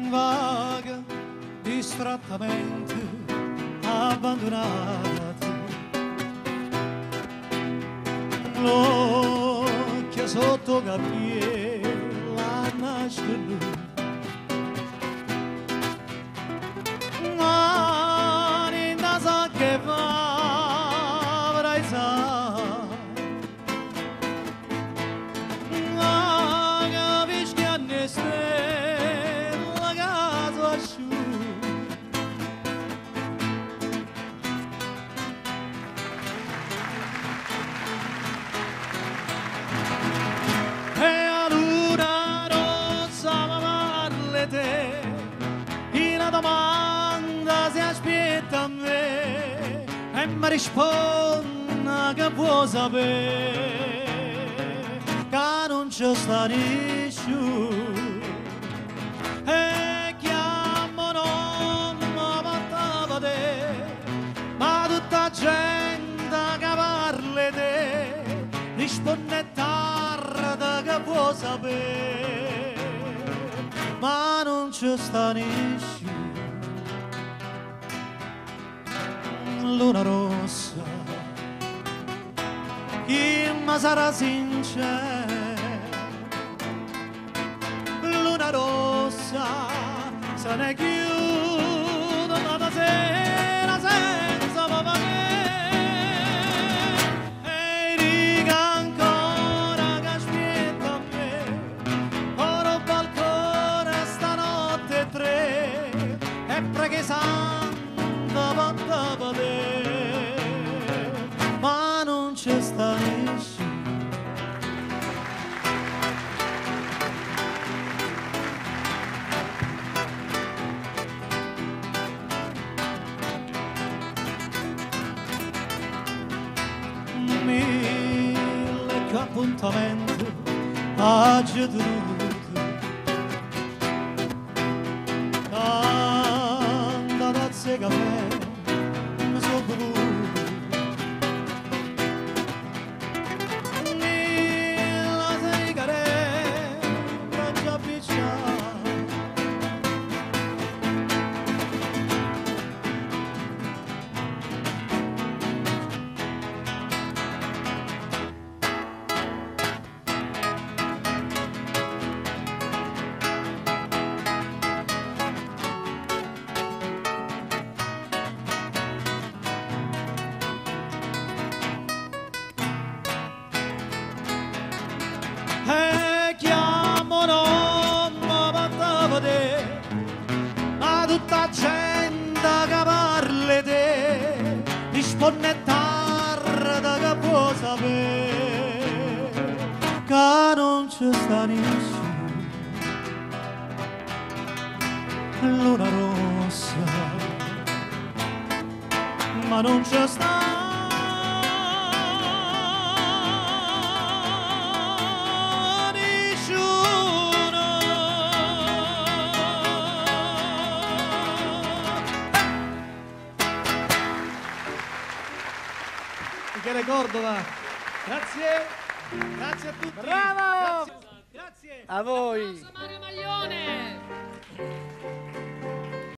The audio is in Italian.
Vaga, distrattamente abbandonati, l'occhio sotto cappiella nasce lui, mani da sa che va, avrai sa, capisci che a ne stella caso asciù. Una domanda si aspetta a me e mi risponde che vuoi sapere che non ci sta nessuno e chiamo non mi portava te, ma tutta gente che parla te risponde tardi che vuoi sapere, ma non ci sta nessuno. Luna rossa, chi mi sarà sincero? Luna rossa, se ne chiude la sera senza papà e dica ancora che aspetta a me, ora al balcone stanotte 3 e preghi santa porta te, ma non c'è sta nessuno. Mille che appuntamento oggi dovuto, tanta tazze caffè mi sono bevuto, mille sigarette già appicciate, e chiamo non mi portava te, ma tutta gente che parla te risponde tardi che può sapere che non ci sta nessuno. Luna rossa, ma non ci sta. Michele Cordova, grazie a tutti. Bravo! Grazie. A voi. Mario Maglione.